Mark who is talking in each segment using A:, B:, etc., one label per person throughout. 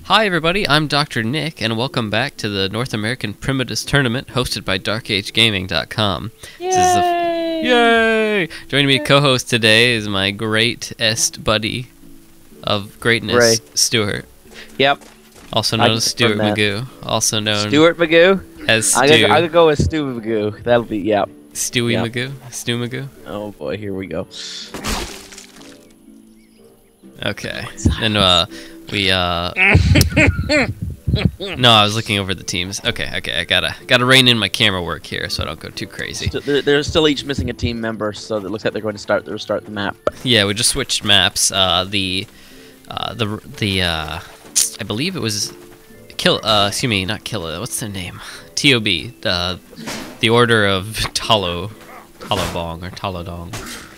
A: Hi everybody, I'm Dr. Nick, and welcome back to the North American Primitus Tournament hosted by DarkAgeGaming.com.
B: Yay!
A: Yay! Joining me co-host today is my greatest buddy of greatness, Stuart.
B: Yep.
A: Also known as Stuart Magoo. Also known
B: Stuart Magoo?
A: as Stu.
B: I could go with Stu Magoo. That'll be, yep.
A: Stewie Magoo? Stu Magoo?
B: Oh boy, here we go.
A: Okay. And we no, I was looking over the teams. Okay, I gotta rein in my camera work here so I don't go too crazy.
B: They're still each missing a team member, so it looks like they're going to restart the map.
A: Yeah, we just switched maps. I believe it was excuse me, not Killa. What's their name? ToB. The Order of Talobong or Talodong.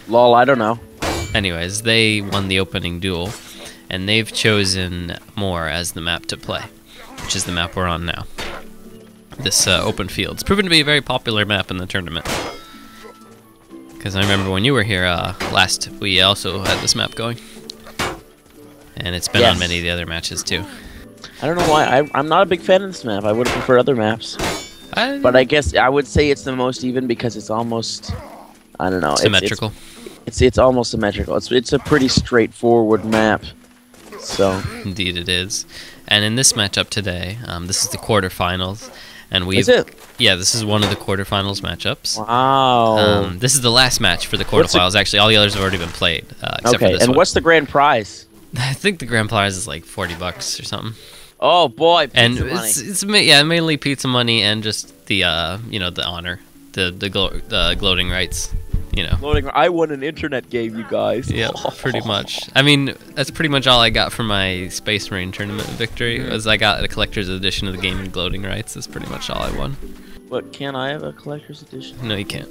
B: Lol, I don't know.
A: Anyways, they won the opening duel, and they've chosen Moor as the map to play, which is the map we're on now. This open field. It's proven to be a very popular map in the tournament. Because I remember when you were here last, we also had this map going. And it's been on many of the other matches too. I
B: don't know why. I'm not a big fan of this map. I would have preferred other maps. But I guess I would say it's the most even because it's almost, I don't know.
A: Symmetrical.
B: It's almost symmetrical. It's a pretty straightforward map. So
A: indeed it is. And in this matchup today, this is the quarterfinals, and
B: is it?
A: Yeah, this is one of the quarterfinals matchups.
B: Wow.
A: This is the last match for the quarterfinals. Actually, all the others have already been played. Except for this
B: and
A: one.
B: What's the grand prize?
A: I think the grand prize is like $40 or something.
B: Oh boy, pizza
A: and
B: money.
A: it's mainly pizza money and just the the honor, the gloating rights. You know.
B: I won an internet game, you guys.
A: Yeah, pretty much. I mean, that's pretty much all I got from my Space Marine tournament victory. Was I got a collector's edition of the game and gloating rights. That's pretty much all I won.
B: But can I have a collector's edition?
A: No, you can't.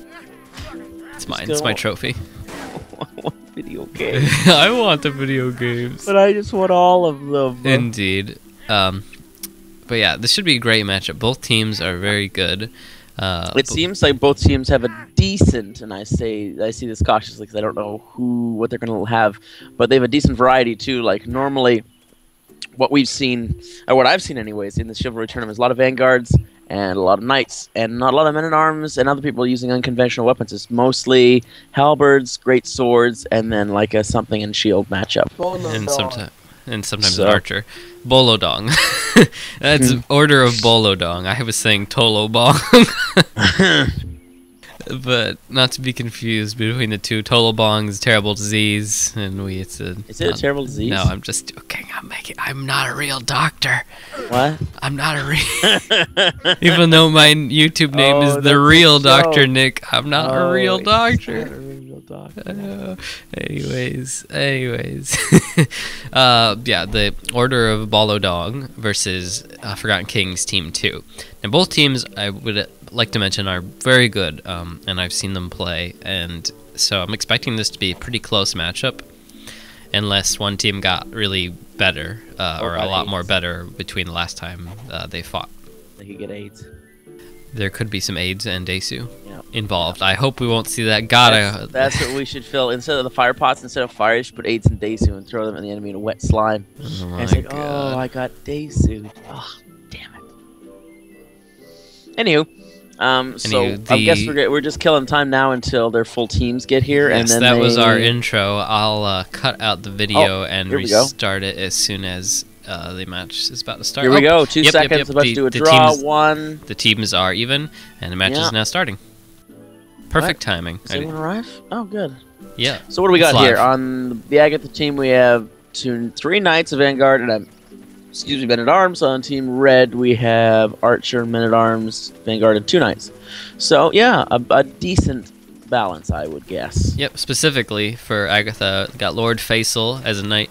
A: It's mine. It's my trophy.
B: I want video games.
A: I want the video games.
B: But I just want all of them.
A: Indeed. But yeah, this should be a great matchup. Both teams are very good.
B: It seems like both teams have a decent, and I see this cautiously because I don't know what they're going to have, but they have a decent variety too. Like normally, what we've seen, or what I've seen anyways, in the Chivalry tournament is a lot of Vanguards and a lot of Knights, and not a lot of Men-at-Arms and other people using unconventional weapons. It's mostly halberds, great swords, and then like a something and shield matchup.
A: And sometimes an archer. Bolodong. That's Order of Bolodong. I was saying Tolobong. But not to be confused between the two. Tolobong is a terrible disease, and
B: Is it a terrible disease?
A: No, I'm just joking. I'm not a real doctor.
B: What?
A: I'm not a real. Even though my YouTube name is the real Dr. Nick, I'm not a real doctor.
B: Not a real doctor.
A: Anyways. Yeah, the Order of Bolodong versus Forgotten Kings Team 2. And both teams, I would like to mention, are very good, and I've seen them play, and so I'm expecting this to be a pretty close matchup, unless one team got really better, or a lot more better between the last time they fought.
B: They could get AIDS.
A: There could be some AIDS and Desu involved. I hope we won't see that. God,
B: that's what we should fill. Instead of the fire pots, instead of fire, you should put AIDS and Desu and throw them at the enemy in a wet slime.
A: Oh my
B: and it's like,
A: God.
B: oh, I got Desu. Oh, damn it. Anywho, so I guess we're just killing time now until their full teams get here,
A: Yes,
B: and then
A: that was our intro. I'll cut out the video and
B: here we go.
A: restart it as soon as the match is about to start.
B: Here we go. 2 seconds. About to do a draw. One.
A: The teams are even, and the match is now starting. Perfect timing.
B: Does anyone arrive? Oh, good.
A: Yeah.
B: So what do we got here on the Agatha team? We have 3 Knights of Vanguard and Men-at-Arms. On Team Red, we have Archer, Men-at-Arms, Vanguard, and 2 Knights. So yeah, a decent balance, I would guess.
A: Yep. Specifically for Agatha, got Lord Faisal as a Knight,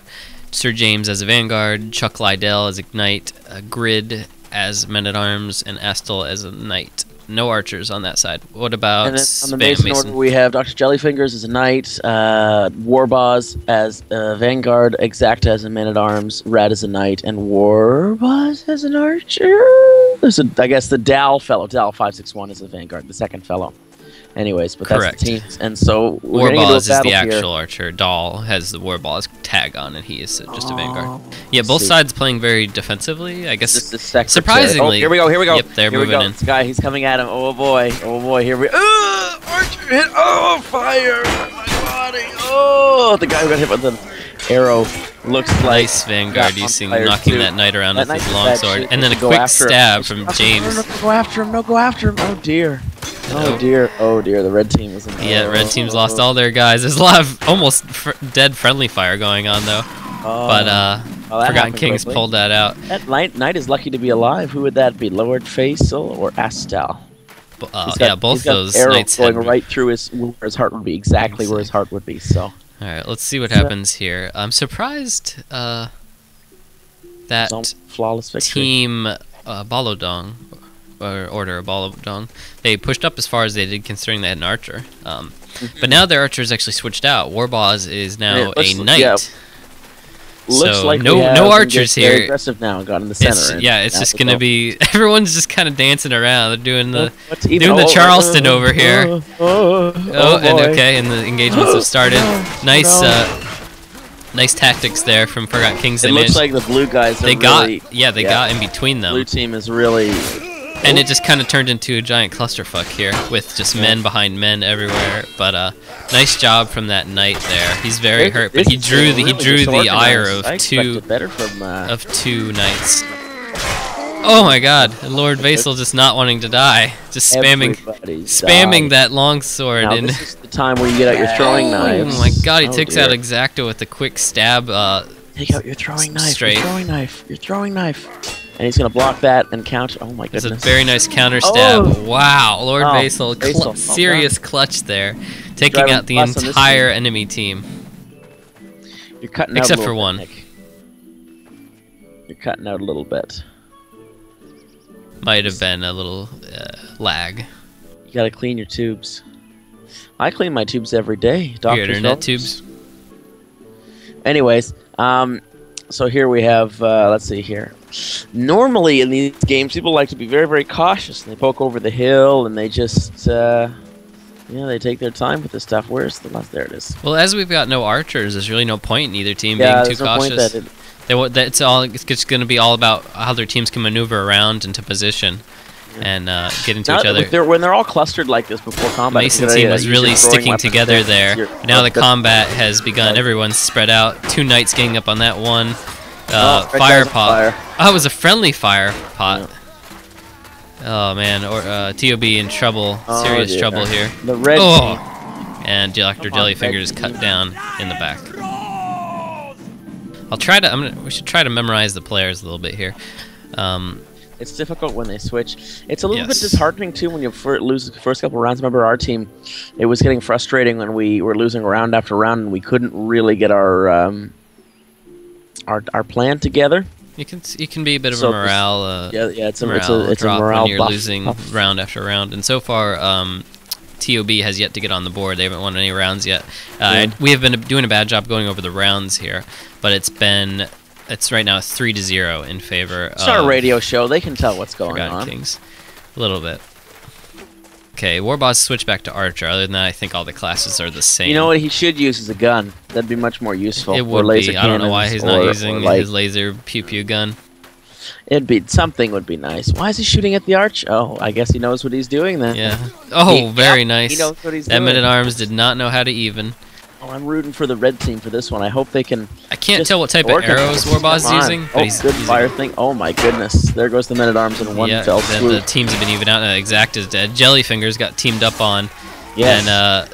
A: Sir James as a Vanguard, Chuck Liddell as a Knight, Grid as Men-at-Arms, and Astel as a Knight. No archers on that side. What about
B: and then on the Mason order, we have Dr. Jellyfingers as a Knight, Warboz as a Vanguard, Exacta as a Man-at-Arms, Rad as a Knight, and Warboz as an Archer. There's I guess the Dal fellow, Dal 561 is a Vanguard, the second fellow. Anyways, but that's
A: Correct.
B: the teams, and so we're gonna get
A: Warboss
B: into a
A: is the
B: battle
A: actual
B: here.
A: archer. Doll has the Warboss tag on, and he is just a Vanguard.
B: Oh,
A: Yeah, both
B: see.
A: sides playing very defensively. I guess
B: This is secretary.
A: surprisingly.
B: Oh, here we go. Here we go.
A: Yep, they're
B: here we
A: moving
B: go.
A: in.
B: This guy, he's coming at him. Oh boy. Oh boy. Here we. Archer hit. Oh, fire! My body. Oh, the guy who got hit with the arrow looks like
A: Nice Vanguard
B: got on
A: using
B: fire,
A: knocking
B: too.
A: that knight around
B: That
A: with his
B: knight's
A: longsword,
B: bad
A: and then a
B: shape. Go
A: quick
B: after him.
A: stab from James.
B: No, go after him. No, go after him. Oh dear. Oh
A: Nope.
B: dear. Oh dear. The red team is in.
A: Yeah, red team's lost all their guys. There's a lot of almost dead friendly fire going on though, but
B: that
A: Forgotten
B: happened
A: Kings
B: quickly.
A: pulled that out.
B: That knight is lucky to be alive. Who would that be? Lord Faisal or Astal?
A: Yeah, both
B: he's got
A: those
B: arrow
A: knights
B: going
A: had.
B: right through where his heart would be, exactly where his heart would be. So
A: All right, let's see what
B: So-
A: happens here. I'm surprised that
B: it's almost flawless victory.
A: team Bolodong, or Order of Bolodong, they pushed up as far as they did considering they had an archer. But now their archer is actually switched out. Warboss is now
B: Yeah,
A: a knight.
B: yeah. Looks
A: So
B: like
A: no
B: we have
A: no
B: him
A: archers
B: get very
A: here.
B: aggressive now, got in the center.
A: It's,
B: and
A: yeah, it's
B: now
A: just
B: we
A: gonna
B: go.
A: be everyone's just kind of dancing around. They're doing the
B: What's even-
A: doing the
B: oh,
A: Charleston over here.
B: Oh,
A: and
B: boy.
A: okay, and the engagements have started. Nice,
B: no.
A: nice tactics there from Forgotten Kings.
B: It
A: They
B: looks
A: managed.
B: like the blue guys.
A: They
B: are
A: got
B: really,
A: they got in between them,
B: Blue team is really.
A: and it just kind of turned into a giant clusterfuck here with just men behind men everywhere. But nice job from that knight there. He's very hurt, but he drew the ire of two
B: Better from.
A: two knights. Oh my God, Lord Vaisal just not wanting to die, just spamming that longsword.
B: Now,
A: And
B: this is the time where you get out your throwing knives.
A: oh my God, he
B: Oh,
A: takes
B: dear.
A: out Exacto with a quick stab.
B: Take out your throwing knife.
A: straight.
B: Your throwing knife. Your throwing knife. And he's gonna block that and counter. Oh my
A: It's
B: goodness.
A: a very nice counter stab.
B: Oh.
A: Wow, Lord
B: Oh,
A: Vaisal,
B: Vaisal. Oh,
A: serious clutch there, taking
B: Driving
A: out the
B: bus on this
A: entire enemy team.
B: You're cutting
A: Except
B: out a
A: for
B: little
A: one.
B: bit, Nick. You're cutting out a little bit.
A: Might have been a little lag.
B: You gotta clean your tubes. I clean my tubes every day.
A: Your
B: Dr.
A: internet
B: Phillips.
A: tubes.
B: Anyways, so here we have, let's see here. Normally in these games, people like to be very, very cautious. And they poke over the hill and they just, they take their time with this stuff. Where's the last? There it is.
A: Well, as we've got no archers, there's really no point in either team
B: Yeah,
A: being too
B: there's no point
A: cautious.
B: that
A: It's just going to be all about how their teams can maneuver around into position and get into each other.
B: When they're all clustered like this before combat, it's a
A: Mason
B: good
A: team
B: idea
A: was
B: to use
A: really
B: your throwing
A: sticking
B: weapons
A: together
B: to
A: there.
B: your-
A: Now the
B: good-
A: combat has begun. Everyone's spread out. Two knights getting up on that one.
B: Oh, red
A: Fire
B: guy's on
A: pot.
B: fire.
A: Oh, it was a friendly fire pot. Oh man, or ToB in trouble,
B: Oh,
A: serious
B: dear.
A: trouble here.
B: The red
A: Oh,
B: team.
A: and Dr.
B: Come on,
A: Jellyfinger
B: red
A: is cut
B: team.
A: down in the back. I'll try to. We should try to memorize the players a little bit here.
B: It's difficult when they switch. It's a little bit
A: Yes.
B: disheartening too when you lose the first couple rounds. Remember our team? It was getting frustrating when we were losing round after round and we couldn't really get our plan together.
A: You can be a bit of
B: So
A: a
B: this-
A: morale.
B: It's a
A: Morale drop
B: morale
A: when you're
B: buff.
A: losing round after round, and so far ToB has yet to get on the board. They haven't won any rounds yet. We have been doing a bad job going over the rounds here, but it's right now 3-0 in favor
B: It's
A: of
B: not a radio show. They can tell what's going
A: Forgotten
B: on.
A: Kings. A little bit. Okay, Warboss switched back to Archer. Other than that, I think all the classes are the same.
B: You know what he should use is a gun. That'd be much more useful.
A: It
B: Or
A: would
B: laser
A: be. I don't know why
B: cannons
A: he's not
B: or
A: using
B: like-
A: his laser pew pew gun.
B: It'd be something would be nice. Why is he shooting at the arch? Oh, I guess he knows what he's doing then.
A: Yeah. Oh, very
B: He
A: nice.
B: knows what he's
A: That
B: doing.
A: Man-at-Arms did not know how to even.
B: Oh, I'm rooting for the red team for this one. I hope they can.
A: I can't
B: just
A: tell what type of
B: organize.
A: arrows Warboss is
B: Come on.
A: using, but
B: Oh,
A: he's
B: good
A: using
B: fire thing. Oh my goodness! There goes the Men-at-Arms in one fell
A: the
B: swoop.
A: teams have been even out. Exact is dead. Jellyfingers got teamed up on,
B: Yes.
A: and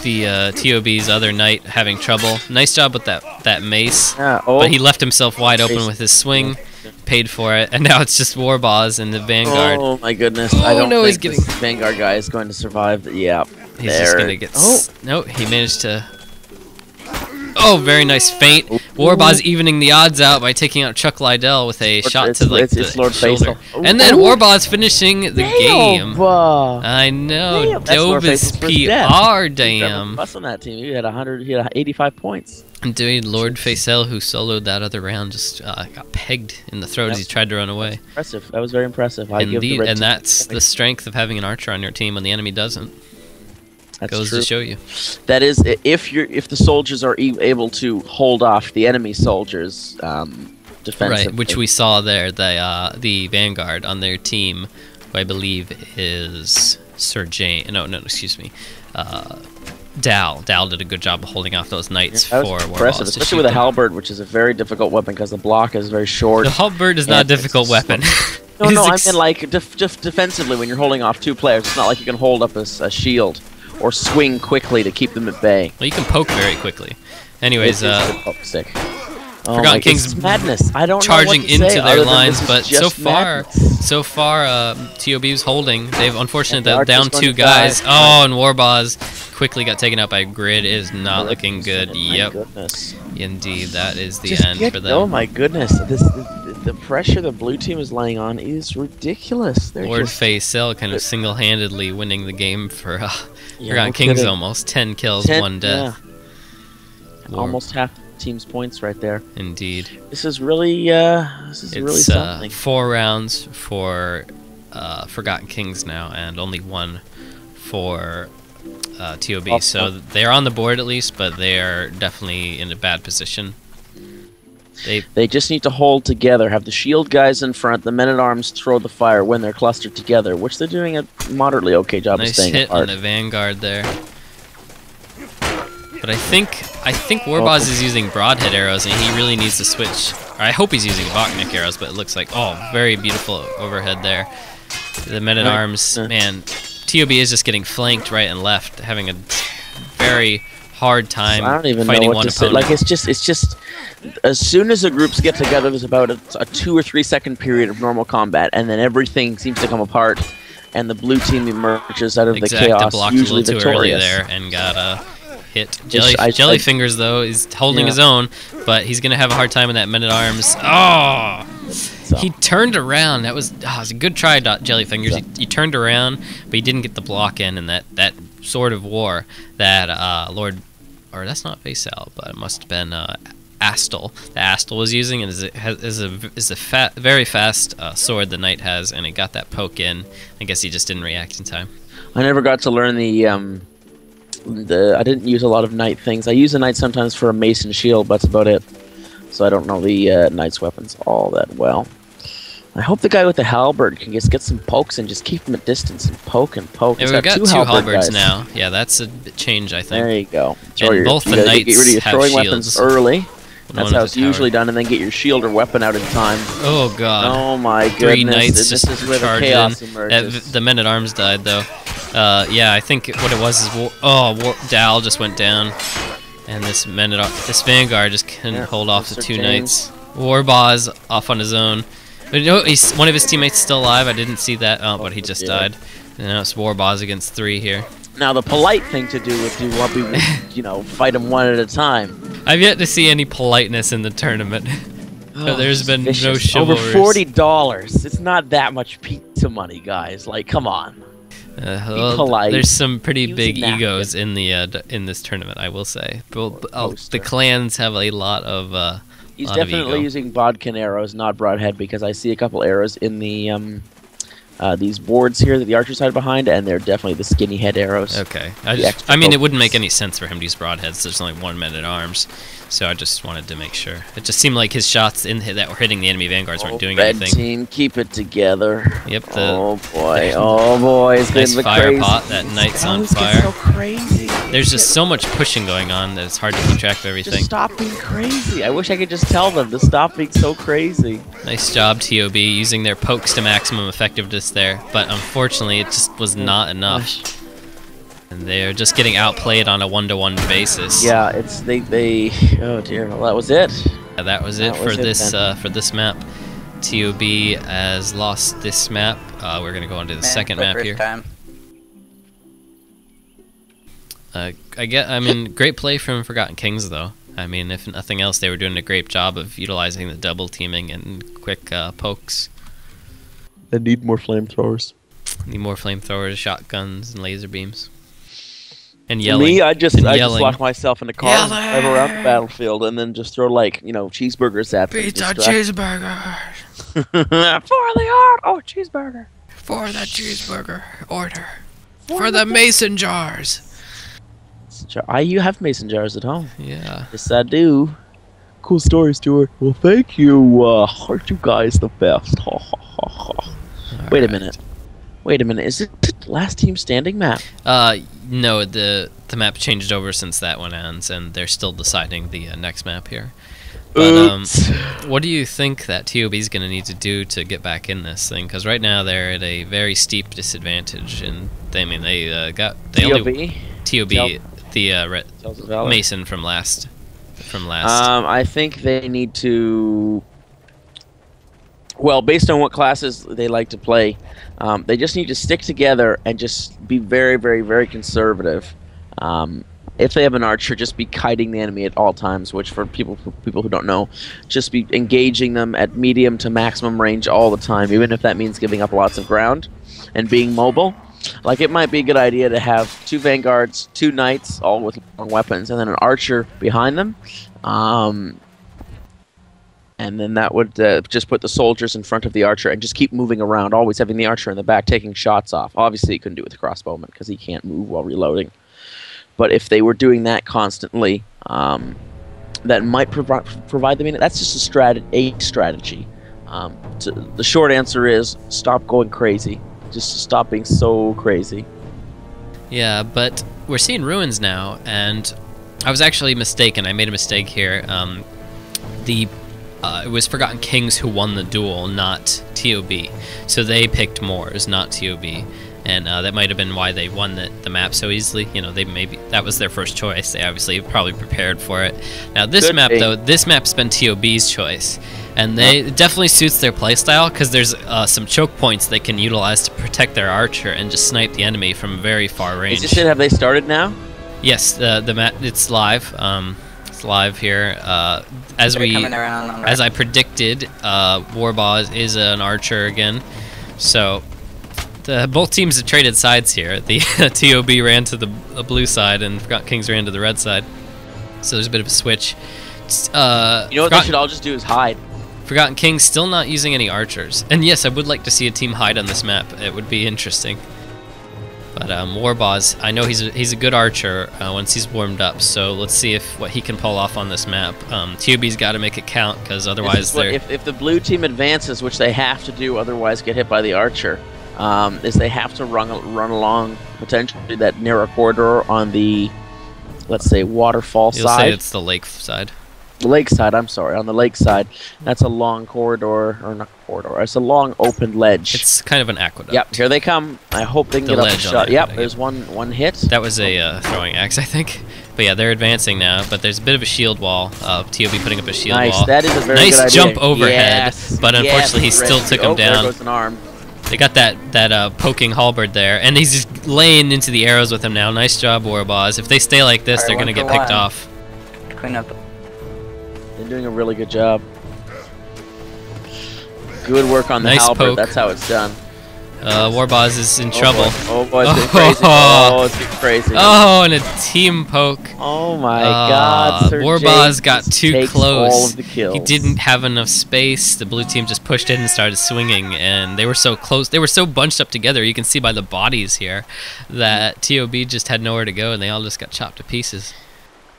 A: the ToB's other knight having trouble. Nice job with that mace,
B: Yeah, oh,
A: but he left himself wide open
B: Mace.
A: with his swing, paid for it, and now it's just Warboss and the Vanguard.
B: Oh my goodness!
A: Oh,
B: I don't
A: no,
B: think
A: he's getting-
B: this Vanguard guy is going to survive. Yeah,
A: He's
B: there.
A: just gonna get.
B: Oh,
A: No, he managed to. Oh, very nice feint. Warboss evening the odds out by taking out Chuck Liddell with a shot to like
B: it's
A: the
B: Lord
A: shoulder.
B: Faisal.
A: And then
B: Ooh.
A: Warboss finishing the game.
B: Damn,
A: I know.
B: Damn, that's Lord
A: Dope is
B: Faisal's first death.
A: PR, damn.
B: Bust on that team. He had 100. He had 85 points.
A: Dude, Lord Faisal, who soloed that other round, just got pegged in the throat as he tried to run away.
B: Impressive. That was very impressive. I give the
A: Indeed,
B: red
A: and
B: team-
A: that's the strength of having an archer on your team when the enemy doesn't.
B: That's
A: Goes
B: true.
A: to show you.
B: That is, if the soldiers are able to hold off the enemy soldiers defensively.
A: Right, which we saw there. The Vanguard on their team, who I believe is Sir Jane. No, excuse me. Dal did a good job of holding off those knights
B: That
A: for
B: was
A: Warballs
B: impressive,
A: to
B: especially
A: shoot
B: with a
A: them.
B: halberd, which is a very difficult weapon because the block is very short.
A: The halberd is not a
B: and
A: difficult
B: it's
A: weapon.
B: No, I mean like defensively when you're holding off two players. It's not like you can hold up a shield or swing quickly to keep them at bay.
A: Well, you can poke very quickly. Anyways,
B: stick.
A: Forgotten Kings
B: madness. I don't
A: charging
B: know what to
A: into
B: say
A: their
B: other than
A: lines,
B: this
A: but
B: is just madness.
A: so far, ToB's holding. They've unfortunately
B: And the
A: down
B: Archer's going
A: two
B: to
A: guys.
B: die.
A: Oh, and Warballs quickly got taken out by Grid. It is not looking good.
B: My
A: Yep,
B: goodness.
A: indeed, that is the
B: Just
A: end for them.
B: Oh my goodness! The pressure the blue team is laying on is ridiculous. They're
A: Lord
B: just
A: Faisal kind of single-handedly winning the game for
B: Yeah,
A: Forgotten
B: no
A: Kings
B: kidding.
A: almost. 10 kills, 1 death.
B: Yeah. Almost half the team's points right there.
A: Indeed.
B: This is really really
A: It's
B: something.
A: 4 rounds for Forgotten Kings now, and only 1 for ToB. So they're on the board at least, but they are definitely in a bad position.
B: They just need to hold together, have the shield guys in front, the men-at-arms throw the fire when they're clustered together, which they're doing a moderately okay job of
A: Nice
B: staying
A: hit on
B: apart.
A: the Vanguard there. But I think Warboz is using broadhead arrows, and he really needs to switch. Or I hope he's using Botnik arrows, but it looks like very beautiful overhead there. The men-at-arms, man, ToB is just getting flanked right and left, having a very hard time
B: I don't even
A: fighting
B: know what
A: one
B: to say.
A: opponent.
B: Like it's just as soon as the groups get together, there's about a 2 or 3 second period of normal combat, and then everything seems to come apart, and the blue team emerges out of the chaos,
A: blocked a
B: usually
A: little too early
B: victorious.
A: there and got hit.
B: I-
A: Jellyfingers though is holding
B: Yeah.
A: his own, but he's gonna have a hard time with that men-at-arms. Oh!
B: So,
A: He turned around. That was, it was a good try, Jellyfingers. He turned around, but he didn't get the block in, and that Sword of War that that's not Faisal, but it must have been Astel. The Astel was using, and is a very fast sword the knight has, and it got that poke in. I guess he just didn't react in time.
B: I never got to learn I didn't use a lot of knight things. I use a knight sometimes for a mace and shield, but that's about it. So I don't know the knight's weapons all that well. I hope the guy with the halberd can just get some pokes and just keep him at distance and poke and poke.
A: Yeah,
B: He's
A: we've got 2 halberds
B: guys.
A: now. Yeah, that's a change, I think.
B: There you go.
A: And both the
B: you gotta
A: knights
B: get rid of your
A: have
B: throwing
A: shields.
B: weapons early. That's
A: One
B: how
A: at
B: it's
A: the tower.
B: usually done, and then get your shield or weapon out in time.
A: Oh god.
B: Oh my
A: 3
B: goodness!
A: knights
B: This
A: just
B: is where the
A: charged
B: chaos
A: in.
B: emerges.
A: The men-at-arms died though. Yeah, I think what it was is Dal just went down, and this Vanguard just couldn't hold off the
B: Mr.
A: 2
B: James.
A: knights. Warboz off on his own. But one of his teammates still alive. I didn't see that. Oh, but he just died. And now it's Warboz against 3 here.
B: Now the polite thing to do would be, fight them one at a time.
A: I've yet to see any politeness in the tournament. So there's been no
B: Vicious.
A: chivalry.
B: Over $40. It's not that much pizza money, guys. Like, come on.
A: Well,
B: polite.
A: there's some pretty
B: Use a
A: big
B: napkin.
A: egos in the in this tournament, I will say. But, the
B: Poster.
A: clans have a lot of
B: He's
A: lot of
B: definitely
A: ego.
B: using bodkin arrows, not broadhead, because I see a couple arrows in the these boards here that the archers hide behind, and they're definitely the skinny head arrows.
A: Okay.
B: extra
A: I mean, it
B: focus.
A: wouldn't make any sense for him to use broadheads. There's only 1 man-at-arms, so I just wanted to make sure. It just seemed like his shots that were hitting the enemy vanguards weren't doing
B: Red
A: anything.
B: team, keep it together.
A: Yep.
B: Oh boy, oh boy, it's
A: Nice
B: getting the
A: fire
B: crazy.
A: pot. That knight's on
B: Guys get
A: fire.
B: so crazy.
A: There's just so much pushing going on that it's hard to keep track of everything.
B: Just stop being crazy. I wish I could just tell them to stop being so crazy.
A: Nice job, ToB, using their pokes to maximum effectiveness there, but unfortunately it just was not enough. And they're just getting outplayed on a 1-to-1 basis.
B: Yeah, it's they. Oh dear. Well, that was it.
A: Yeah, that was it
B: That
A: for
B: was it
A: this
B: then.
A: for this map. ToB has lost this map. We're gonna go on to the second map here. I mean, great play from Forgotten Kings though. I mean, if nothing else, they were doing a great job of utilizing the double teaming and quick pokes.
B: They need more flamethrowers.
A: Need more flamethrowers, shotguns, and laser beams. And
B: For
A: yelling.
B: me, I just
A: yelling.
B: lock myself in a car, and drive around the battlefield, and then just throw cheeseburgers at them.
A: Pizza
B: distract-
A: cheeseburger.
B: For the art. Oh, cheeseburger.
A: For the cheeseburger order. For the mason jars.
B: You have mason jars at home.
A: Yeah.
B: Yes, I do. Cool story, Stuart. Well, thank you. Aren't you guys the best? Wait a minute. Wait a minute. Is it last team standing map?
A: No, the map changed over since that one ends, and they're still deciding the next map here. But what do you think that ToB is going to need to do to get back in this thing? Because right now they're at a very steep disadvantage, and they got
B: ToB,
A: the Mason from last.
B: I think they need to. Well, based on what classes they like to play, they just need to stick together and just be very, very, very conservative. If they have an archer, just be kiting the enemy at all times, which for people who don't know, just be engaging them at medium to maximum range all the time, even if that means giving up lots of ground and being mobile. Like, it might be a good idea to have 2 vanguards, 2 knights, all with long weapons, and then an archer behind them. And then that would just put the soldiers in front of the archer and just keep moving around, always having the archer in the back taking shots off. Obviously, you couldn't do it with the crossbowman because he can't move while reloading. But if they were doing that constantly, that might provide them. That's just a strategy. The short answer is stop going crazy. Just stop being so crazy.
A: Yeah, but we're seeing ruins now, and I was actually mistaken. I made a mistake here. It was Forgotten Kings who won the duel, not ToB. So they picked Moors, not ToB. And that might have been why they won the map so easily. You know, that was their first choice. They obviously probably prepared for it. Now this map, though, this map's been ToB's choice, and it definitely suits their playstyle because there's some choke points they can utilize to protect their archer and just snipe the enemy from very far range.
B: Is this it? Have they started now?
A: Yes, the map, it's live. It's live here. As I predicted, Warboss is an archer again, so. Both teams have traded sides here. The ToB ran to the blue side and Forgotten Kings ran to the red side. So there's a bit of a switch.
B: You know what they should all just do is hide.
A: Forgotten Kings still not using any archers. And yes, I would like to see a team hide on this map. It would be interesting. But Warboss, I know he's a good archer once he's warmed up. So let's see what he can pull off on this map. ToB's got to make it count because otherwise they're...
B: If the blue team advances, which they have to do, otherwise get hit by the archer... is they have to run along potentially that narrow corridor on the, let's say, waterfall side.
A: You'll say it's the lake side.
B: The lake side, I'm sorry, on the lake side. That's a long corridor, or not corridor, it's a long open ledge.
A: It's kind of an aqueduct.
B: Yep, here they come. I hope they can get up the shot. Yep, there's one hit.
A: That was a throwing axe, I think. But yeah, they're advancing now, but there's a bit of a shield wall. ToB putting up a shield wall.
B: Nice, that is a very good idea.
A: Nice jump overhead,
B: yes,
A: but unfortunately he still took him down.
B: There goes an arm.
A: They got that poking halberd there, and he's just laying into the arrows with him now. Nice job, Warboss. If they stay like this, they're going to get picked off.
C: Clean up.
B: They're doing a really good job. Good work on the halberd. Poke. That's how it's done.
A: Warboss is in trouble.
B: Boy. Oh boy, it's getting crazy. Oh, it's getting crazy.
A: Oh, and a team poke.
B: Oh my God.
A: Warboss got too close.
B: All of the kills.
A: He didn't have enough space. The blue team just pushed in and started swinging, and they were so close. They were so bunched up together. You can see by the bodies here that ToB just had nowhere to go, and they all just got chopped to pieces.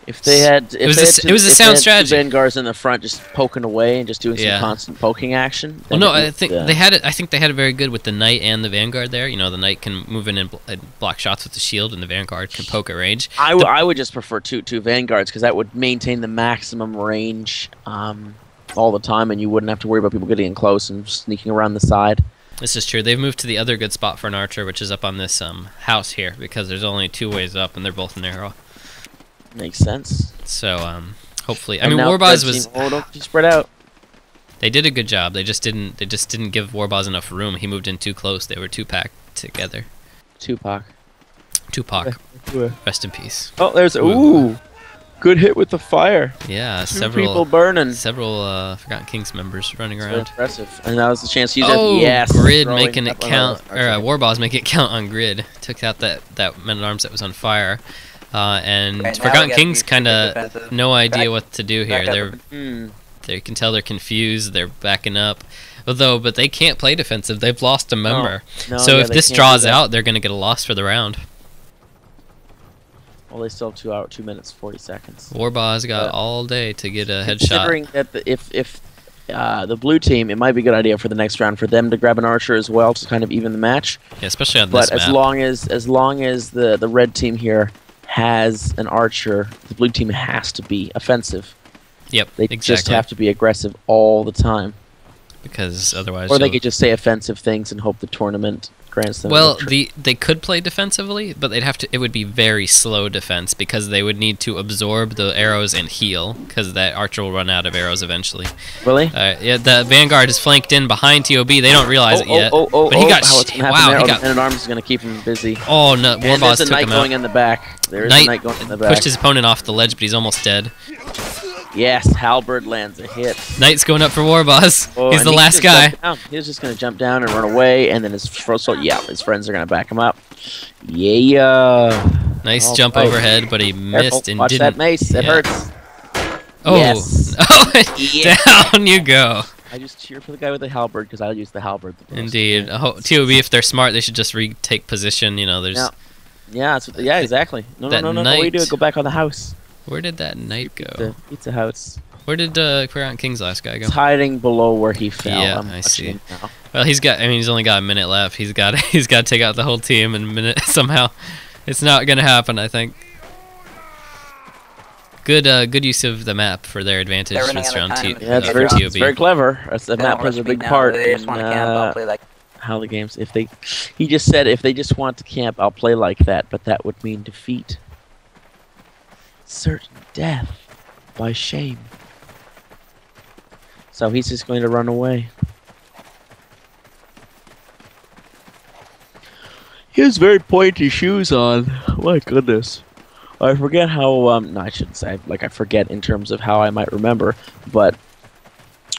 B: If they had,
A: it was a sound strategy.
B: Vanguards in the front, just poking away and just doing some constant poking action.
A: Well, no, I think they had it. I think they had it very good with the knight and the vanguard there. You know, the knight can move in and block shots with the shield, and the vanguard can poke at range.
B: I would just prefer two vanguards because that would maintain the maximum range all the time, and you wouldn't have to worry about people getting in close and sneaking around the side.
A: This is true. They've moved to the other good spot for an archer, which is up on this house here, because there's only 2 ways up, and they're both narrow.
B: Makes sense.
A: So, hopefully, I mean, Warboss was.
B: Don't spread out.
A: They did a good job. They just didn't give Warboss enough room. He moved in too close. They were too packed together.
B: Tupac.
A: Rest in peace.
B: Oh, there's good hit with the fire.
A: Yeah,
B: several people burning.
A: Several Forgotten Kings members running around.
B: Impressive. And that was the chance to use it. Yes.
A: Grid making it count, or Warboss making it count on grid. Took out that man-at-arms that was on fire. And Forgotten Kings kind of no idea what to do here. They can tell they're confused. They're backing up, but they can't play defensive. They've lost a member. So if this draws out, they're going to get a loss for the round.
B: Well, they still have 2 minutes 40 seconds.
A: Warboss got all day to get a headshot.
B: Considering that if the blue team, it might be a good idea for the next round for them to grab an archer as well to kind of even the match.
A: Yeah, especially on this map.
B: But as long as the red team here has an archer, the blue team has to be offensive.
A: Yep,
B: they just have to be aggressive all the time.
A: Because otherwise,
B: or they could just say offensive things and hope the tournament grants them.
A: Well, they could play defensively, but they'd have to. It would be very slow defense because they would need to absorb the arrows and heal because that archer will run out of arrows eventually.
B: Really?
A: Yeah, the Vanguard is flanked in behind ToB. They don't realize it yet. But he got
B: wow. He got Man-at-Arms is going to keep him busy.
A: Oh no! Warboss took him out.
B: There's a knight going in the back. There's a knight going in the back.
A: Pushed his opponent off the ledge, but he's almost dead.
B: Yes, Halberd lands a hit.
A: Knight's going up for Warboss.
B: Oh,
A: he's the last guy.
B: He's just going to jump down and run away, and then his friends are going to back him up. Yeah.
A: Nice jump overhead, but he missed and
B: Watch
A: didn't.
B: That mace. It hurts.
A: Oh.
B: Yes.
A: Down you go.
B: I just cheer for the guy with the halberd because I'll use the halberd the most.
A: Indeed. ToB, if they're smart, they should just retake position. You know, there's.
B: Yeah, exactly. No. What do you do? Go back on the house.
A: Where did that knight go?
B: The pizza house.
A: Where did Forgotten King's last guy go?
B: He's hiding below where he fell.
A: Yeah, I see. Well, he's only got a minute left. He's got to take out the whole team in a minute somehow. It's not gonna happen, I think. Good use of the map for their advantage this round.
B: It's very clever. The map plays a big part in how the games. He just said if they just want to camp, I'll play like that, but that would mean defeat. Certain death by shame. So he's just going to run away. He has very pointy shoes on. My goodness. I forget how, no, I shouldn't say, I forget in terms of how I might remember, but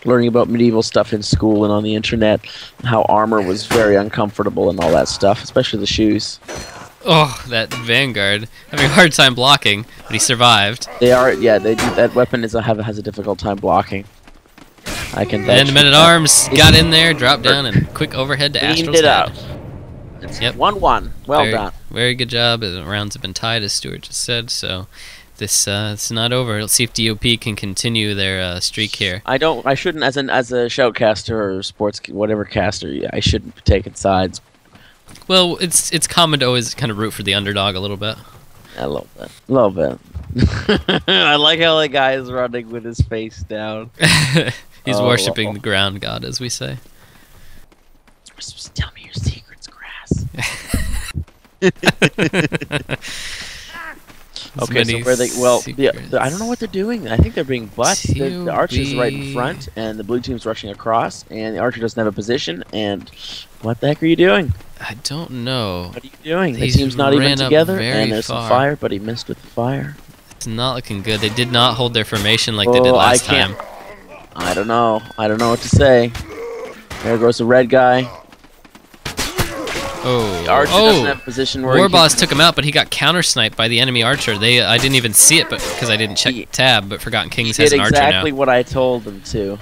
B: learning about medieval stuff in school and on the internet, how armor was very uncomfortable and all that stuff, especially the shoes.
A: Oh, that Vanguard having a hard time blocking, but he survived.
B: They do. That weapon has a difficult time blocking. I can.
A: And Men-at-Arms got in there, dropped down, and quick overhead to Astral's head.
B: It's 1-1. Well done.
A: Very good job. The rounds have been tied, as Stuart just said. So this it's not over. Let's see if DOP can continue their streak here.
B: I shouldn't, as a shoutcaster or sports whatever caster. I shouldn't be taking sides.
A: Well, it's common to always kind of root for the underdog a little bit.
B: A little bit. I like how the guy is running with his face down.
A: He's worshipping the ground god, as we say.
B: Tell me your secrets, grass. Okay, so where they? Well, I don't know what they're doing. I think they're being butts. The archer's right in front, and the blue team's rushing across, and the archer doesn't have a position. And what the heck are you doing?
A: I don't know.
B: What are you doing? The team's not even together, and there's some fire, but he missed with the fire.
A: It's not looking good. They did not hold their formation like they did last time.
B: I don't know. I don't know what to say. There goes the red guy.
A: Oh,
B: the archer doesn't have a position where
A: Warboss took him out, but he got counter-sniped by the enemy archer. I didn't even see it, because I didn't check tab. But Forgotten Kings has an archer now.
B: Did exactly what I told them to.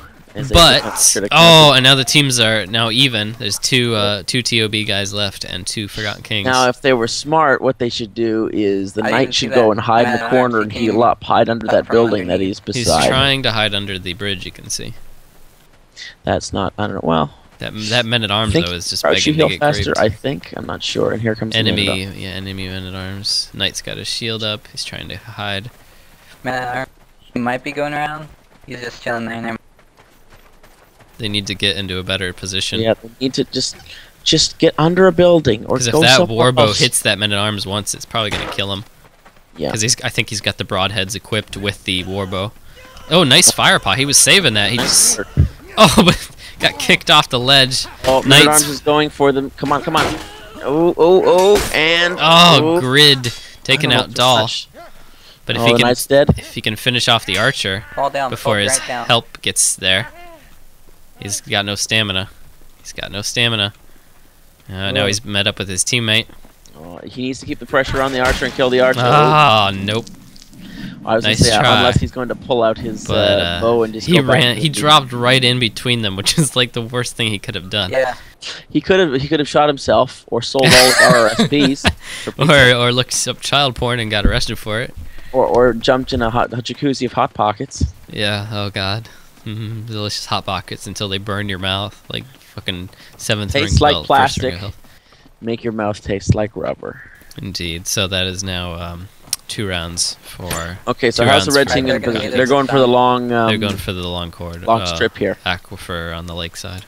A: But and now the teams are now even. There's two ToB guys left and 2 Forgotten Kings.
B: Now, if they were smart, what they should do is the knight should go and hide in the corner and heal up, hide under that building that he's beside.
A: He's trying to hide under the bridge. You can see.
B: That's not. I don't know. Well.
A: That Men-at-Arms though is just begging to get
B: faster, I think. I'm not sure. And here comes
A: enemy. Enemy Men-at-Arms. Knight's got his shield up. He's trying to hide.
C: Man-at-Arms. He might be going around. He's just chilling there.
A: They need to get into a better position.
B: Yeah, they need to just get under a building or go somewhere else.
A: Because if that warbow hits that Man-at-Arms once, it's probably going to kill him.
B: Yeah.
A: Because I think he's got the broadheads equipped with the warbow. Oh, nice firepot. He was saving that. He just. Oh, but got kicked off the ledge.
B: Oh, Man-at-Arms is going for them. Come on, come on. Oh, and.
A: Oh, Grid taking out Doll. But if he can finish off the archer before his help gets there. He's got no stamina. Now he's met up with his teammate.
B: Oh, he needs to keep the pressure on the archer and kill the archer.
A: Oh, nope.
B: I was
A: nice
B: gonna say,
A: try.
B: unless he's going to pull out his bow and just
A: he dropped right in between them, which is like the worst thing he could have done.
C: Yeah.
B: He could have shot himself or sold all of our RSPs.
A: Or looked up child porn and got arrested for it.
B: Or jumped in a jacuzzi of Hot Pockets.
A: Yeah, oh god. Delicious Hot Pockets until they burn your mouth like fucking 7th ring
B: Tastes like
A: belt,
B: plastic.
A: 1st ring health.
B: Make your mouth taste like rubber.
A: Indeed. So that is now 2 rounds for...
B: Okay, so
A: 2
B: how's the
A: rounds
B: red
A: for-
B: team going to
C: They're
B: position?
C: gonna
B: They're going for the long
A: They're going for the long cord.
B: long strip here.
A: Aquifer on the lakeside.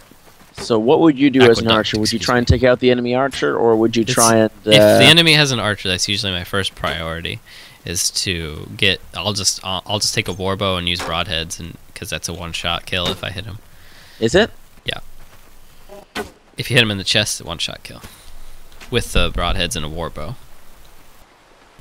B: So what would you do as an
A: Aqueduct,
B: archer? Would you
A: excuse
B: try and take out the enemy archer, or would you try and...
A: If the enemy has an archer, that's usually my first priority, is to get... I'll just take a warbow and use broadheads, and because that's a one-shot kill if I hit him.
B: Is it?
A: Yeah. If you hit him in the chest, it's a one-shot kill. With the broadheads and a warbow.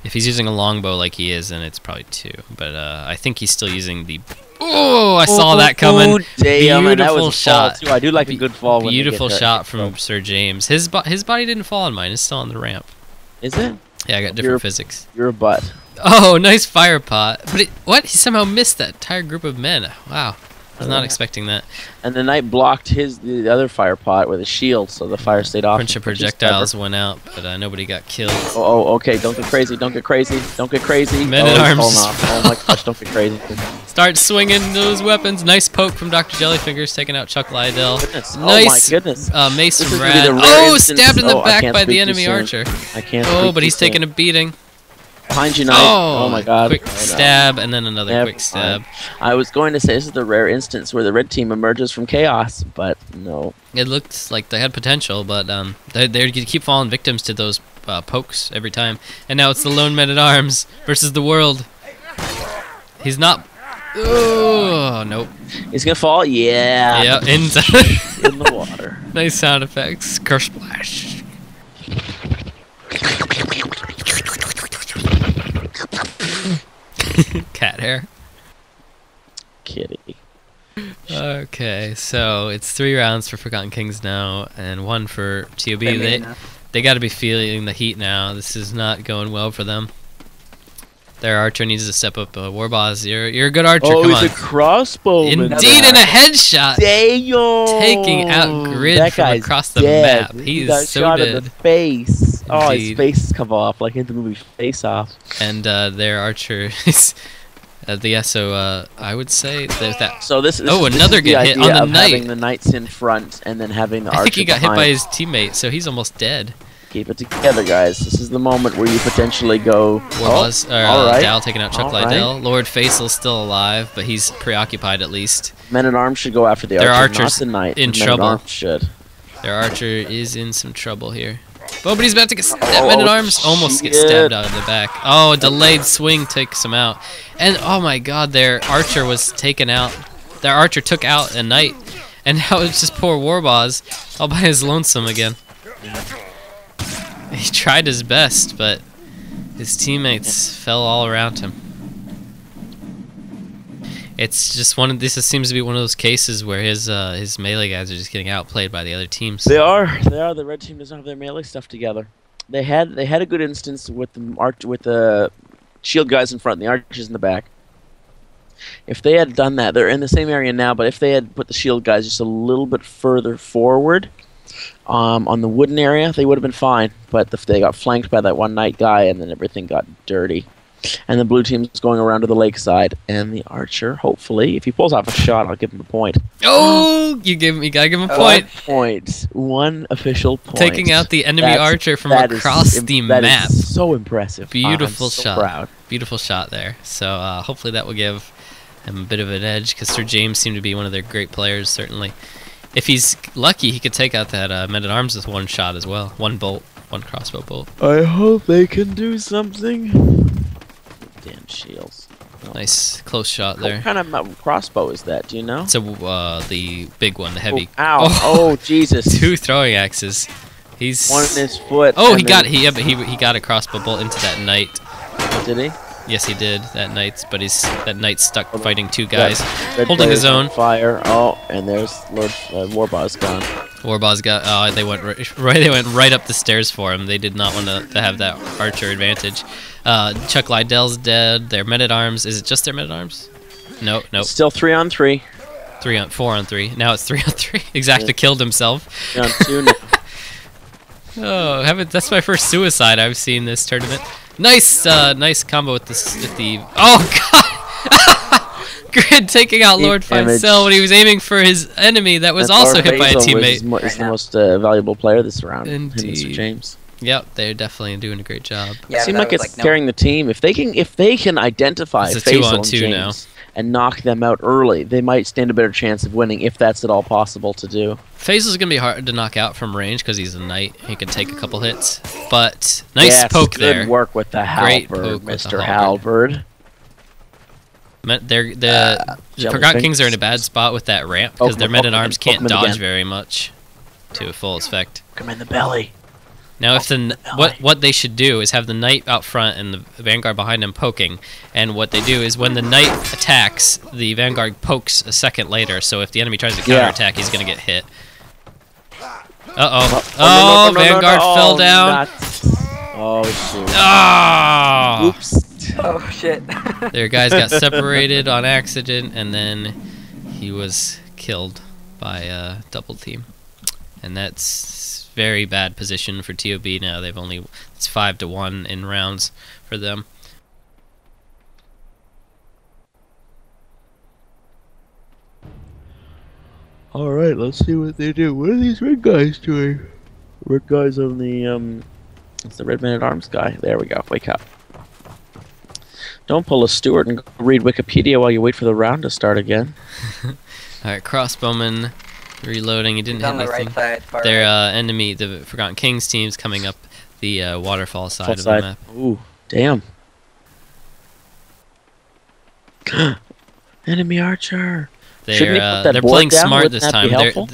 A: If he's using a longbow like he is, then it's probably 2. But I think he's still using the... Oh, I saw that coming.
B: Damn, and that
A: Beautiful
B: was a fall,
A: shot.
B: too. I do like a good fall. when they
A: Beautiful
B: get
A: shot
B: hit.
A: from Sir James. His body didn't fall on mine. It's still on the ramp.
B: Is it?
A: Yeah, I got different
B: You're-
A: physics.
B: You're a butt.
A: Oh, nice fire pot. But what? He somehow missed that entire group of men. Wow. I was not expecting that.
B: And the knight blocked the other fire pot with a shield, so the fire stayed off.
A: Bunch of projectiles went out, but nobody got killed.
B: Oh, okay. Don't get crazy. Don't get crazy. Don't get crazy.
A: Men-at-arms.
B: Oh my gosh, don't get crazy.
A: Start swinging those weapons. Nice poke from Dr. Jellyfingers, taking out Chuck Liddell.
B: Goodness.
A: Nice
B: Oh my goodness.
A: mace
B: This
A: from
B: is gonna be
A: Brad.
B: the rare
A: Oh,
B: instance-
A: stabbed in the
B: I
A: back
B: can't
A: by
B: speak
A: the
B: too
A: enemy
B: soon.
A: archer.
B: I can't.
A: Oh,
B: speak
A: but
B: too
A: he's taking a
B: soon.
A: beating.
B: Behind you, knight.
A: Oh,
B: Oh my god.
A: Quick
B: Oh, no.
A: stab and then another
B: Never
A: quick stab.
B: mind. I was going to say this is the rare instance where the red team emerges from chaos, but no.
A: It looked like they had potential, but they keep falling victims to those pokes every time. And now it's the lone men-at-arms versus the world. He's not... Oh, nope.
B: He's gonna fall. Yeah.
A: Yeah, into
B: In the water.
A: nice sound effects. Curse splash. Cat hair.
B: Kitty.
A: Okay, so it's 3 rounds for Forgotten Kings now, and 1 for ToB.
C: They made enough.
A: They got to be feeling the heat now. This is not going well for them. Their archer needs to step up. Warboss, you're a good archer.
B: Oh,
A: Come
B: he's
A: on.
B: a crossbowman.
A: Indeed, and a headshot.
B: Damn!
A: Taking out Grid
B: That
A: from
B: guy's
A: across the
B: dead.
A: map.
B: He
A: He's
B: got
A: so
B: shot
A: dead.
B: in the face. Oh, his
A: Indeed.
B: face come off like in the movie Face Off.
A: And their archer is the SO. I would say there's that.
B: So this
A: Oh,
B: is
A: another
B: the
A: get hit
B: idea
A: on the
B: of
A: knight.
B: having the knights in front and then having the archer
A: I think he got hit
B: behind.
A: by his teammate, so he's almost dead.
B: Keep it together, guys. This is the moment where you potentially go.
A: Warboss,
B: all right.
A: Dal taking out Chuck
B: All right.
A: Liddell. Lord Faisal's still alive, but he's preoccupied at least.
B: Men at arms should go after the
A: Their
B: archer, not
A: archer's
B: the knight.
A: in
B: The men
A: trouble.
B: at arms should.
A: Their archer is in some trouble here. Oh, but he's about to get stabbed.
B: Oh,
A: Men at arms almost gets
B: shit.
A: stabbed out of the back. Oh, a delayed swing takes him out. And oh my god, their archer was taken out. Their archer took out a knight. And now it's just poor Warboss all by his lonesome again. He tried his best, but his teammates fell all around him. It's just this seems to be one of those cases where his melee guys are just getting outplayed by the other teams.
B: They are. The red team doesn't have their melee stuff together. They had a good instance with the shield guys in front and the archers in the back. If they had done that, they're in the same area now, but if they had put the shield guys just a little bit further forward on the wooden area, they would have been fine. But if they got flanked by that one knight guy, and then everything got dirty. And the blue team's going around to the lakeside, and the archer, hopefully, if he pulls off a shot, I'll give him a point.
A: Oh, you gotta give him a point.
B: 1 point. 1 official point.
A: Taking out the enemy archer from
B: that is
A: across the
B: that
A: map.
B: is so impressive.
A: Beautiful
B: I'm so
A: shot.
B: Proud.
A: Beautiful shot there. So hopefully that will give him a bit of an edge, because Sir James seemed to be one of their great players, certainly. If he's lucky, he could take out that men-at-arms with 1 shot as well. 1 bolt, 1 crossbow bolt.
B: I hope they can do something. Damn shields.
A: Nice close shot there.
B: What kind of crossbow is that? Do you know?
A: It's the big one, the heavy.
B: Oh, ow! Oh, Jesus!
A: 2 throwing axes. He's
B: One in his foot.
A: Oh,
B: and
A: he
B: then-
A: he got a crossbow bolt into that knight.
B: Did he?
A: Yes, he did. That knight's stuck fighting 2 guys,
B: Red
A: holding his
B: player's on
A: own.
B: Fire. Oh, and there's Lord Warboss gone.
A: Warboss got. They went They went right up the stairs for him. They did not want to have that archer advantage. Chuck Liddell's dead. Their men-at-arms. Is it just their men-at-arms? No, nope.
B: Still 3 on 3.
A: 4 on 3. Now it's 3 on 3. Exacta killed himself.
B: 3 on 2 now.
A: Oh, that's my first suicide I've seen this tournament. Nice, nice combo with the. Oh God! Grid taking out Lord Fincel when he was aiming for his enemy that was also hit by a teammate.
B: Is the most valuable player this round.
A: Indeed.
B: Him, Mr. James.
A: Yep, they're definitely doing a great job.
C: Yeah,
B: It seems like it's carrying the team. If they can identify
A: It's a 2
B: Faisal
A: on
B: and
A: 2
B: James
A: now.
B: and knock them out early, they might stand a better chance of winning if that's at all possible to do.
A: Faisal's gonna be hard to knock out from range because he's a knight. He can take a couple hits, but nice poke
B: good
A: there.
B: work with the
A: Great
B: halberd,
A: poke with the
B: Mr. Halberd.
A: The Forgotten Kings are in a bad spot with that ramp because their men-at-arms can't dodge very much to full effect.
B: Come in the belly.
A: Now, if what they should do is have the knight out front and the vanguard behind him poking, and what they do is when the knight attacks, the vanguard pokes a second later. So if the enemy tries to counterattack, he's gonna get hit. Oh, vanguard fell down.
B: Oh shoot.
A: Oh!
B: Oops.
C: Oh shit.
A: Their guys got separated on accident, and then he was killed by a double team, and that's very bad position for ToB now. It's 5-1 in rounds for them.
B: All right, let's see what they do. What are these red guys doing? Red guys on the it's the red man-at-arms guy. There we go. Wake up. Don't pull a Stuart and go read Wikipedia while you wait for the round to start again.
A: All right, crossbowman reloading. He didn't hit
C: on the
A: anything.
C: right side, far
A: Their
C: right.
A: enemy, the Forgotten Kings team's coming up the waterfall side of the map.
B: Ooh, damn. Enemy archer.
A: They're playing
B: down?
A: smart
B: Wouldn't
A: this
B: that be
A: time.
B: helpful?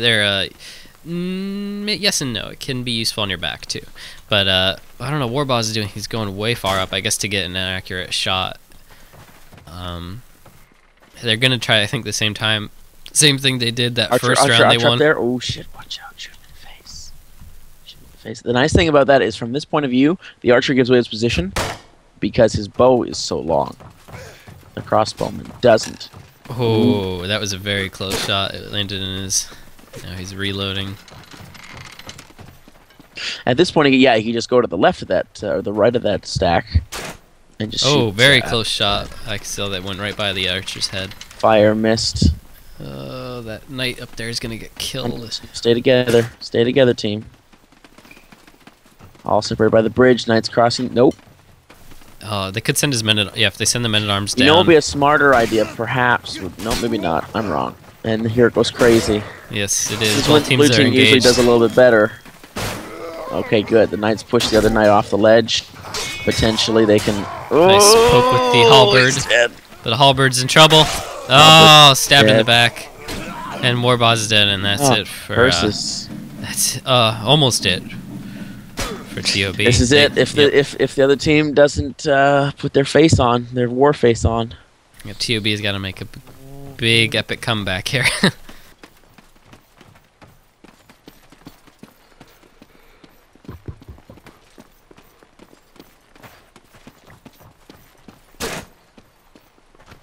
A: Yes and no. It can be useful on your back too, but I don't know. Warboss is doing. He's going way far up, I guess, to get an accurate shot. They're gonna try. I think the same thing they did that first round they won.
B: There. Oh shit! Watch out! Shoot him in the face. Shoot him in the face. The nice thing about that is, from this point of view, the archer gives away his position because his bow is so long. The crossbowman doesn't.
A: Oh, that was a very close shot. It landed in his. Now he's reloading.
B: At this point, yeah, he can just go to the left of that, or the right of that stack, and just shoot.
A: Very close shot. I saw that went right by the archer's head.
B: Fire missed.
A: Oh, that knight up there is gonna get killed.
B: Stay together. Stay together, team. All separated by the bridge. Knights crossing. Nope.
A: Oh, they could send his men. Yeah, if they send the men-at-arms down.
B: You know, it would be a smarter idea, perhaps. No, maybe not. I'm wrong. And here it goes crazy.
A: Yes, it is.
B: This
A: Both
B: one,
A: teams
B: blue
A: are
B: team usually
A: engaged.
B: does a little bit better. Okay, good. The knights push the other knight off the ledge. Potentially, they can.
A: Nice poke with the halberd. But the halberd's in trouble. Oh, stabbed in the back. And Warboss is dead, and that's it for.
B: Versus.
A: That's almost it for ToB.
B: This is it. If the other team doesn't put their face on, their war face on.
A: Yep, ToB's got to make a big epic comeback here.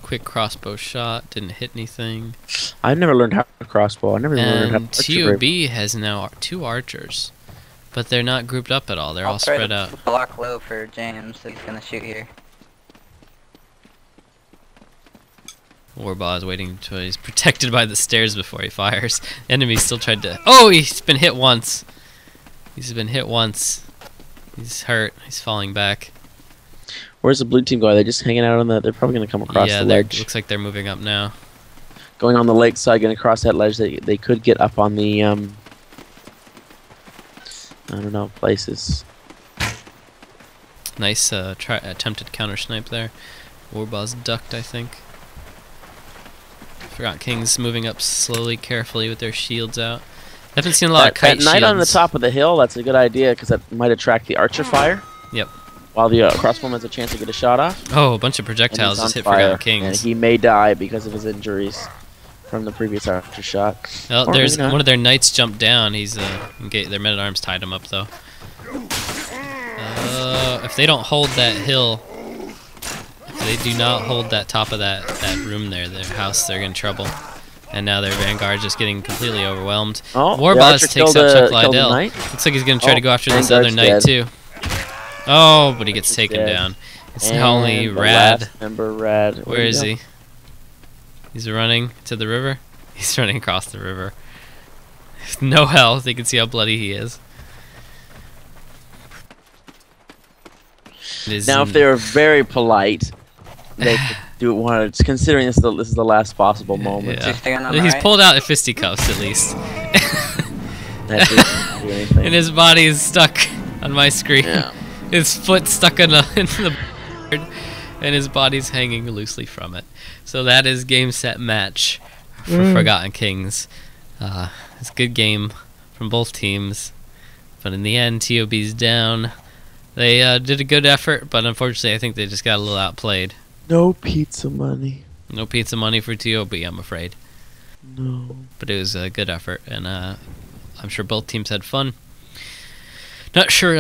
A: Quick crossbow shot, didn't hit anything.
B: I've never learned how to crossbow. I never learned how
A: And
B: to
A: ToB has now 2 archers, but they're not grouped up at all. They're all spread out.
C: Block low for James, so he's gonna shoot here.
A: Warboss waiting until he's protected by the stairs before he fires. Enemy still tried to. Oh, he's been hit once. He's been hit once. He's hurt. He's falling back.
B: Where's the blue team going? They're just hanging out on the. They're probably going to come across the ledge.
A: Looks like they're moving up now.
B: Going on the lake side, going across that ledge. They could get up on the. I don't know, places.
A: Nice attempted counter snipe there. Warboss ducked, I think. Forgotten Kings moving up slowly, carefully with their shields out. I haven't seen a lot of kite shields.
B: That knight on the top of the hill, that's a good idea because that might attract the archer fire.
A: Yep.
B: While the crossbowman has a chance to get a shot off.
A: Oh, a bunch of projectiles just hit Forgotten Kings.
B: And he may die because of his injuries from the previous archer shot.
A: Well, there's one of their knights jumped down. He's their men-at-arms tied him up though. If they don't hold that hill, if they do not hold that top of that room there, their house, they're in trouble. And now their Vanguard just getting completely overwhelmed.
B: Oh,
A: Warboss takes up Chuck
B: killed the
A: Lydell.
B: knight.
A: Looks like he's going to try to go after this
B: Vanguard's
A: other knight
B: dead.
A: too. Oh, but he gets taken
B: dead.
A: down. It's
B: And
A: now only
B: the
A: Rad.
B: last member, Rad.
A: Where is he? He's running to the river. He's running across the river. No health. You can see how bloody he is.
B: Now, if they were very polite, they could do it once. Considering this is the last possible moment.
A: Yeah.
C: Thing on the
A: He's
C: right?
A: pulled out fisticuffs at least.
B: That didn't do anything.
A: And his body is stuck on my screen.
B: Yeah.
A: His foot stuck in the board, and his body's hanging loosely from it. So that is game, set, match for Forgotten Kings. It's a good game from both teams, but in the end, ToB's down. They did a good effort, but unfortunately, I think they just got a little outplayed.
B: No pizza money.
A: No pizza money for ToB, I'm afraid.
B: No.
A: But it was a good effort, and I'm sure both teams had fun. Not sure.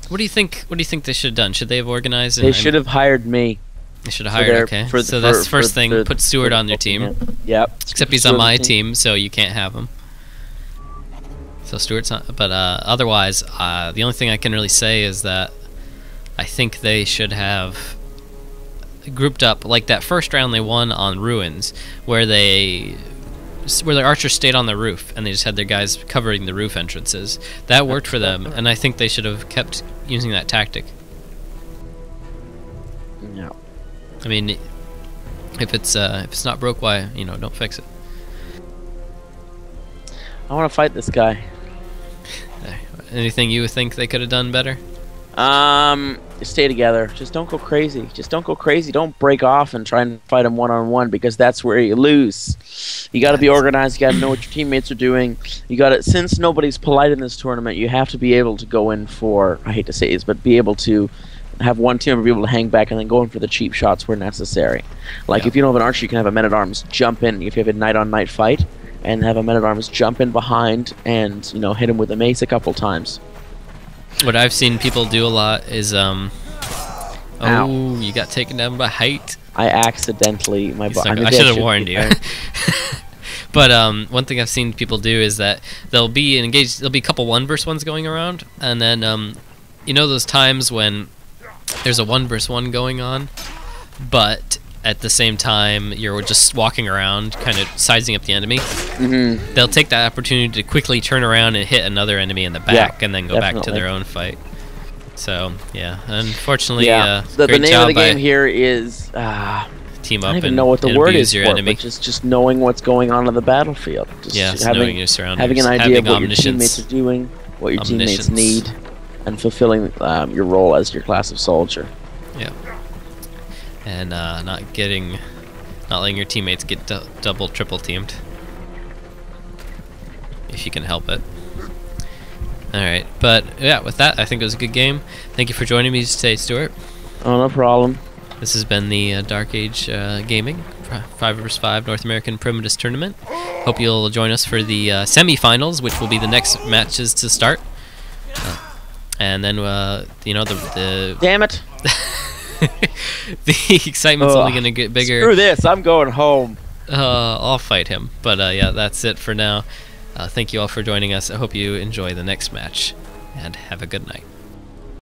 A: What do you think? What do you think they should have done? Should they have organized?
B: They should have hired me.
A: They should have hired. Okay. So that's the first thing. Put Stuart on their team.
B: Yep.
A: Except he's on my team, so you can't have him. So Stuart's not. But otherwise, the only thing I can really say is that I think they should have grouped up like that first round they won on Ruins, where the archers stayed on the roof and they just had their guys covering the roof entrances. That worked for them, and I think they should have kept using that tactic.
B: No.
A: I mean, if it's not broke, why don't fix it?
B: I want to fight this guy.
A: Anything you think they could have done better?
B: Stay together. Just don't go crazy. Just don't go crazy. Don't break off and try and fight him one-on-one, because that's where you lose. You got to be organized. You got to know what your teammates are doing. You got to, since nobody's polite in this tournament, you have to be able to go in for, I hate to say this, but be able to have one team be able to hang back and then go in for the cheap shots where necessary. Like if you don't have an archer, you can have a men-at-arms jump in. If you have a knight-on-knight fight, and have a men-at-arms jump in behind and hit him with a mace a couple times.
A: What I've seen people do a lot is
B: Ow.
A: You got taken down by height.
B: I accidentally
A: I should have warned you. But one thing I've seen people do is that they'll be engaged. There'll be a couple 1v1s going around, and then those times when there's a 1v1 going on, but at the same time you're just walking around, kind of sizing up the enemy.
B: Mm-hmm.
A: They'll take that opportunity to quickly turn around and hit another enemy in the back, and then go back to their own fight. So yeah, unfortunately,
B: the
A: great
B: name
A: job
B: of the game
A: by
B: here is
A: team
B: I
A: up
B: don't even
A: and,
B: know what the
A: and
B: word
A: abuse
B: is
A: your
B: for
A: enemy.
B: it, but just knowing what's going on the battlefield. Just
A: knowing your surroundings,
B: having an idea of what your
A: omniscience.
B: teammates are doing, what your teammates
A: Omniscience.
B: need, and fulfilling your role as your class of soldier.
A: Yeah, and not letting your teammates get double, triple teamed if you can help it. All right, but yeah, with that, I think it was a good game. Thank you for joining me today, Stuart.
B: Oh, no problem.
A: This has been the Dark Age Gaming 5 vs 5 North American Primitus Tournament. Hope you'll join us for the semifinals, which will be the next matches to start. And then, the
B: Damn it!
A: the excitement's only going to get bigger.
B: Screw this! I'm going home.
A: I'll fight him. But yeah, that's it for now. Thank you all for joining us. I hope you enjoy the next match, and have a good night.